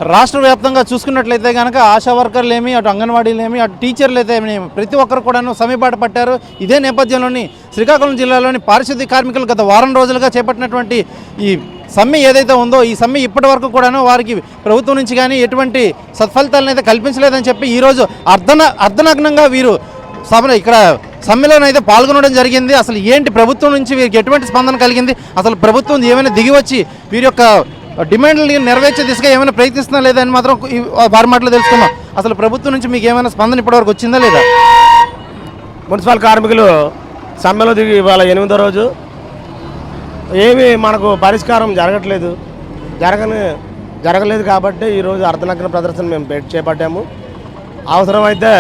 రాష్ట్ర వ్యాప్తంగా చూసుకున్నట్లయితే కనుక ఆశా వర్కర్లేమి, అటు అంగన్వాడీలేమి, అటు టీచర్లు అయితే ప్రతి ఒక్కరు కూడాను సమ్మెబాట పట్టారు. ఇదే నేపథ్యంలోని శ్రీకాకుళం జిల్లాలోని పారిశుద్ధ్య కార్మికులు గత వారం రోజులుగా చేపట్టినటువంటి ఈ సమ్మె ఏదైతే ఉందో ఈ సమ్మె ఇప్పటి వరకు కూడాను వారికి ప్రభుత్వం నుంచి కానీ ఎటువంటి సత్ఫలితాలను అయితే కల్పించలేదని చెప్పి ఈరోజు అర్ధనగ్నంగా వీరు ఇక్కడ సమ్మెలోనైతే పాల్గొనడం జరిగింది. అసలు ఏంటి ప్రభుత్వం నుంచి వీరికి ఎటువంటి స్పందన కలిగింది, అసలు ప్రభుత్వం ఏమైనా దిగి వచ్చి వీరి యొక్క డిమాండ్లు నెరవేర్చే దిశగా ఏమైనా ప్రయత్నిస్తున్నా లేదా అని మాత్రం వారి మాటలు తెలుసుకుందాం. అసలు ప్రభుత్వం నుంచి మీకు ఏమైనా స్పందన ఇప్పటివరకు వచ్చిందా లేదా? మున్సిపల్ కార్మికులు సమ్మెలో దిగి ఇవాళ 8వ రోజు ఏమీ మనకు పరిష్కారం జరగలేదు కాబట్టి ఈరోజు అర్ధనగ్న ప్రదర్శన మేము చేపట్టాము. అవసరమైతే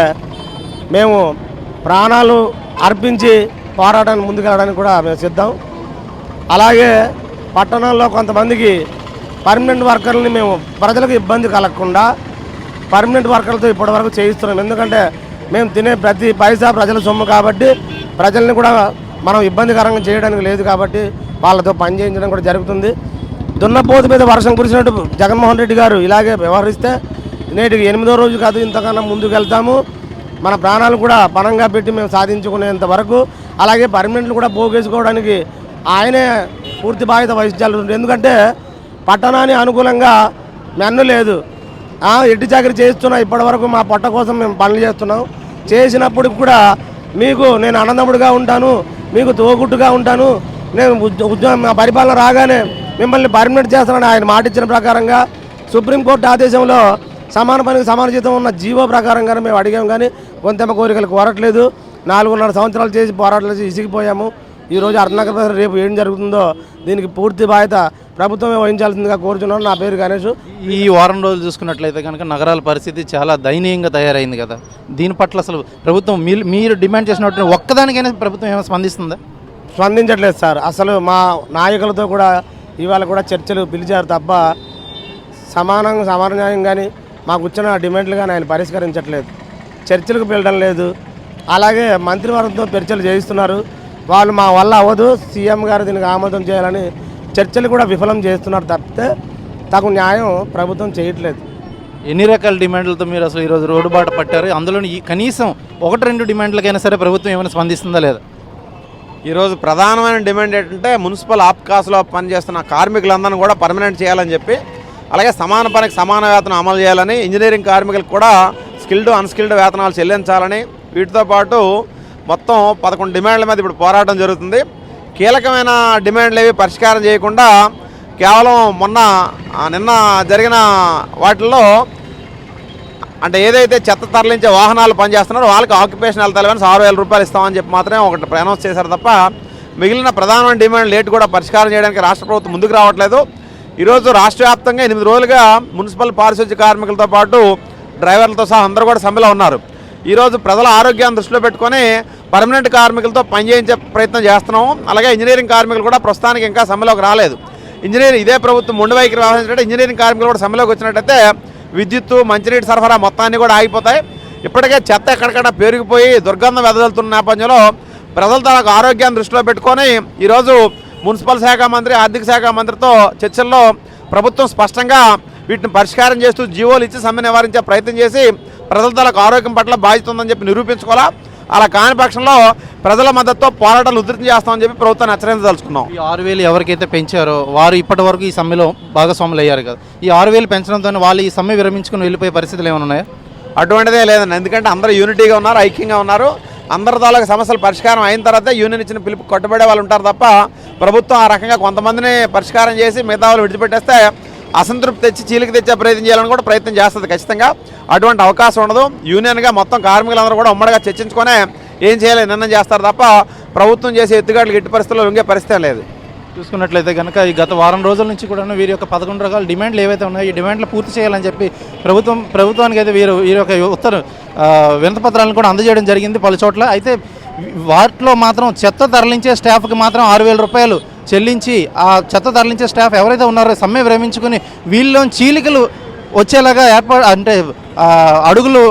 మేము ప్రాణాలు అర్పించి పోరాటాన్ని ముందుకెళ్ళడానికి కూడా మేము సిద్ధం. అలాగే పట్టణంలో కొంతమందికి పర్మనెంట్ వర్కర్లని మేము ప్రజలకు ఇబ్బంది కలగకుండా పర్మనెంట్ వర్కర్లతో ఇప్పటివరకు చేయిస్తున్నాం. ఎందుకంటే మేము తినే ప్రతి పైసా ప్రజల సొమ్ము కాబట్టి ప్రజల్ని కూడా మనం ఇబ్బందికరంగా చేయడానికి లేదు కాబట్టి వాళ్ళతో పని చేయించడం కూడా జరుగుతుంది. దున్నపోతు మీద వర్షం కురిసినట్టు జగన్మోహన్ రెడ్డి గారు ఇలాగే వ్యవహరిస్తే నేటికి 8వ రోజు కాదు ఇంతకన్నా ముందుకు వెళ్తాము. మన ప్రాణాలు కూడా పణంగా పెట్టి మేము సాధించుకునేంత వరకు, అలాగే పర్మనెంట్లు కూడా పోగేసుకోవడానికి ఆయనే పూర్తి బాధ్యత వహించాలి. ఎందుకంటే పట్టణానికి అనుకూలంగా మెన్ను లేదు, ఎట్టి చాకరీ చేస్తున్నా ఇప్పటివరకు మా పొట్ట కోసం మేము పనులు చేస్తున్నాం. చేసినప్పుడు కూడా మీకు నేను అన్నదమ్ముడుగా ఉంటాను, మీకు తోగుట్టుగా ఉంటాను, నేను ఉద్యోగం మా పరిపాలన రాగానే మిమ్మల్ని పర్మనెంట్ చేస్తానని ఆయన మాట ఇచ్చిన ప్రకారంగా సుప్రీంకోర్టు ఆదేశంలో సమాన పనికి సమాన జీతం ఉన్న జీవో ప్రకారంగానే మేము అడిగాము. కానీ కొంతమ కోరికలు కోరట్లేదు. 4.5 సంవత్సరాలు చేసి పోరాటాలు చేసి ఇసిగిపోయాము. ఈరోజు అర్ధనగర రేపు ఏం జరుగుతుందో దీనికి పూర్తి బాధ్యత ప్రభుత్వమే వహించాల్సిందిగా కోరుచున్నాను. నా పేరు గణేష్. ఈ వారం రోజులు చూసుకున్నట్లయితే కనుక నగరాల పరిస్థితి చాలా దయనీయంగా తయారైంది కదా, దీని పట్ల అసలు ప్రభుత్వం మీరు డిమాండ్ చేసినట్టు ఒక్కదానికైనా ప్రభుత్వం ఏమైనా స్పందిస్తుందా? స్పందించట్లేదు సార్. అసలు మా నాయకులతో కూడా ఇవాళ కూడా చర్చలు పిలిచారు తప్ప సమానం కానీ మాకు వచ్చిన డిమాండ్లు కానీ ఆయన పరిష్కరించట్లేదు, చర్చలకు పిలవడం లేదు. అలాగే మంత్రివర్గంతో చర్చలు చేయిస్తున్నారు. వాళ్ళు మా వల్ల అవ్వదు, సీఎం గారు దీనికి ఆమోదం చేయాలని చర్చలు కూడా విఫలం చేస్తున్నారు తప్పితే తగు న్యాయం ప్రభుత్వం చేయట్లేదు. ఎన్ని రకాల డిమాండ్లతో మీరు అసలు ఈరోజు రోడ్డు బాట పట్టారు? అందులో కనీసం 1-2 డిమాండ్లకైనా సరే ప్రభుత్వం ఏమైనా స్పందిస్తుందా లేదా? ఈరోజు ప్రధానమైన డిమాండ్ ఏంటంటే మున్సిపల్ ఆప్కాస్లో పనిచేస్తున్న కార్మికులందరినీ కూడా పర్మనెంట్ చేయాలని చెప్పి, అలాగే సమాన పనికి సమాన వేతనం అమలు చేయాలని, ఇంజనీరింగ్ కార్మికులకు కూడా స్కిల్డ్ అన్స్కిల్డ్ వేతనాలు చెల్లించాలని, వీటితో పాటు మొత్తం 11 డిమాండ్ల మీద ఇప్పుడు పోరాటం జరుగుతుంది. కీలకమైన డిమాండ్లు ఏవి పరిష్కారం చేయకుండా కేవలం నిన్న జరిగిన వాటిల్లో అంటే ఏదైతే చెత్త తరలించే వాహనాలు పనిచేస్తున్నారో వాళ్ళకి ఆక్యుపేషన్ అలవెన్స్ 6,000 రూపాయలు ఇస్తామని చెప్పి మాత్రమే ఒకటి అనౌన్స్ చేశారు తప్ప మిగిలిన ప్రధానమైన డిమాండ్ లేట్ కూడా పరిష్కారం చేయడానికి రాష్ట్ర ప్రభుత్వం ముందుకు రావట్లేదు. ఈరోజు రాష్ట్ర వ్యాప్తంగా 8 రోజులుగా మున్సిపల్ పారిశుద్ధ్య కార్మికులతో పాటు డ్రైవర్లతో సహా అందరూ కూడా సమ్మెలో ఉన్నారు. ఈరోజు ప్రజల ఆరోగ్యాన్ని దృష్టిలో పెట్టుకొని పర్మనెంట్ కార్మికులతో పనిచేయించే ప్రయత్నం చేస్తున్నాము. అలాగే ఇంజనీరింగ్ కార్మికులు కూడా ప్రస్తుతానికి ఇంకా సమ్మెలోకి రాలేదు. ఇదే ప్రభుత్వం మొండి వైఖరి వ్యవహరించినట్టు ఇంజనీరింగ్ కార్మికులు కూడా సమ్మెలోకి వచ్చినట్టయితే విద్యుత్తు, మంచినీటి సరఫరా మొత్తాన్ని కూడా ఆగిపోతాయి. ఇప్పటికే చెత్త ఎక్కడికక్కడ పెరిగిపోయి దుర్గంధం వెదజల్లుతున్న నేపథ్యంలో ప్రజల తనకు ఆరోగ్యాన్ని దృష్టిలో పెట్టుకొని ఈరోజు మున్సిపల్ శాఖ మంత్రి, ఆర్థిక శాఖ మంత్రితో చర్చల్లో ప్రభుత్వం స్పష్టంగా వీటిని పరిష్కారం చేస్తూ జీవోలు ఇచ్చి సమ్మె నివారించే ప్రయత్నం చేసి ప్రజల తనకు ఆరోగ్యం పట్ల బాధ్యత ఉందని చెప్పి నిరూపించుకోవాలా. అలా కాని పక్షంలో ప్రజల మద్దతుతో పోరాటాలు ఉధృతం చేస్తామని చెప్పి ప్రభుత్వాన్ని హెచ్చరించదలుచుకున్నాం. ఈ 6,000 ఎవరికైతే పెంచారో వారు ఇప్పటి వరకు ఈ సమ్మెలో భాగస్వాములు అయ్యారు కదా, ఈ 6,000 పెంచడంతో వాళ్ళు ఈ సమ్మె విరమించుకుని వెళ్ళిపోయే పరిస్థితులు ఏమైనా ఉన్నాయా? అటువంటిదే లేదండి. ఎందుకంటే అందరూ యూనిటీగా ఉన్నారు, ఐక్యంగా ఉన్నారు. అందరి తాలూకు సమస్యలు పరిష్కారం అయిన తర్వాత యూనియన్ ఇచ్చిన పిలుపు కట్టుబడే వాళ్ళు ఉంటారు తప్ప ప్రభుత్వం ఆ రకంగా కొంతమందిని పరిష్కారం చేసి మిగతా వాళ్ళు విడిచిపెట్టేస్తే అసంతృప్తి తెచ్చి చీలికి తెచ్చే ప్రయత్నం చేయాలని కూడా ప్రయత్నం చేస్తుంది. ఖచ్చితంగా అటువంటి అవకాశం ఉండదు. యూనియన్గా మొత్తం కార్మికులందరూ కూడా ఉమ్మడిగా చర్చించుకొని ఏం చేయాలి నిర్ణయం చేస్తారు తప్ప ప్రభుత్వం చేసే ఎత్తుగాడులు ఎట్టి పరిస్థితుల్లో ఉంగే పరిస్థితి లేదు. చూసుకున్నట్లయితే కనుక ఈ గత వారం రోజుల నుంచి కూడా వీరి యొక్క 11 రకాల డిమాండ్లు ఏవైతే ఉన్నాయో ఈ డిమాండ్లు పూర్తి చేయాలని చెప్పి ప్రభుత్వానికి అయితే వీరి యొక్క వినతిపత్రాలను కూడా అందజేయడం జరిగింది పలు చోట్ల. అయితే వాటిలో మాత్రం చెత్త తరలించే స్టాఫ్కి మాత్రం 6,000 రూపాయలు చెల్లించి ఆ చెత్త తరలించే స్టాఫ్ ఎవరైతే ఉన్నారో సమ్మె విరమించుకుని వీళ్ళలో చీలికలు వచ్చేలాగా అడుగులు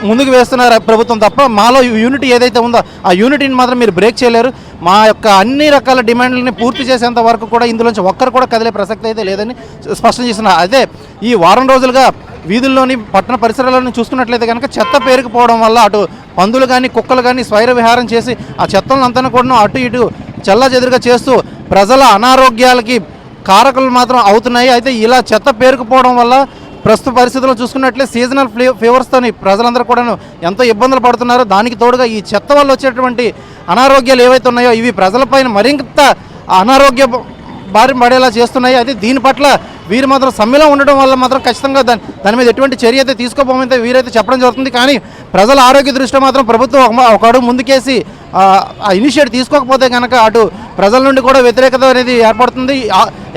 ముందుకు వేస్తున్నారు ప్రభుత్వం తప్ప మాలో యూనిటీ ఏదైతే ఉందో ఆ యూనిటీని మాత్రం మీరు బ్రేక్ చేయలేరు. మా యొక్క అన్ని రకాల డిమాండ్లని పూర్తి చేసేంత వరకు కూడా ఇందులోంచి ఒక్కరు కూడా కదిలే ప్రసక్తి అయితే లేదని స్పష్టం చేస్తున్నారు. అదే ఈ వారం రోజులుగా వీధుల్లోని పట్టణ పరిసరాలను చూసుకున్నట్లయితే కనుక చెత్త పేరుకుపోవడం వల్ల అటు పందులు కానీ కుక్కలు కానీ స్వైర విహారం చేసి ఆ చెత్తలంతా కూడా అటు ఇటు చెల్లాచెదురుగా చేస్తూ ప్రజల అనారోగ్యాలకి కారకులు మాత్రం అవుతున్నాయి. అయితే ఇలా చెత్త పేరుకుపోవడం వల్ల ప్రస్తుత పరిస్థితుల్లో చూసుకున్నట్లే సీజనల్ ఫీవర్స్తోని ప్రజలందరూ కూడా ఎంతో ఇబ్బందులు పడుతున్నారు. దానికి తోడుగా ఈ చెత్త వల్ల వచ్చేటువంటి అనారోగ్యాలు ఏవైతే ఉన్నాయో ఇవి ప్రజలపైన మరింత అనారోగ్య బారి పడేలా చేస్తున్నాయి. అయితే దీని పట్ల వీరు మాత్రం సమ్మెలో ఉండడం వల్ల మాత్రం ఖచ్చితంగా దాని మీద ఎటువంటి చర్య అయితే తీసుకోబోమైతే వీరైతే చెప్పడం జరుగుతుంది. కానీ ప్రజల ఆరోగ్య దృష్ట్యా మాత్రం ప్రభుత్వం ఒక అడుగు ముందుకేసి ఆ ఇనిషియేటివ్ తీసుకోకపోతే కనుక అటు ప్రజల నుండి కూడా వ్యతిరేకత అనేది ఏర్పడుతుంది.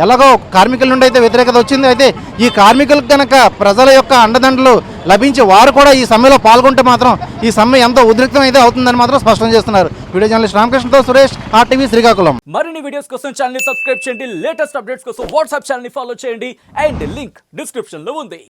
ఎలాగో కార్మికుల నుండి అయితే వ్యతిరేకత వచ్చింది. అయితే ఈ కార్మికులకు కనుక ప్రజల యొక్క అండదండలు లభించి వారు కూడా ఈ సమ్మెలో పాల్గొంటే మాత్రం ఈ సమ్మె ఎంతో ఉద్రిక్తం అయితే అవుతుందని మాత్రం స్పష్టం చేస్తున్నారు. వీడియో జర్నలిస్ట్ రామకృష్ణతో సురేష్, RTV శ్రీకాకుళం. మరిన్ని వీడియోస్ కోసం ఛానల్ ని సబ్స్క్రైబ్ చేయండి. లేటెస్ట్ అప్డేట్స్ కోసం వాట్సాప్ ఛానల్ ని ఫాలో చేయండి. అండ్ లింక్ డిస్క్రిప్షన్ లో ఉంది.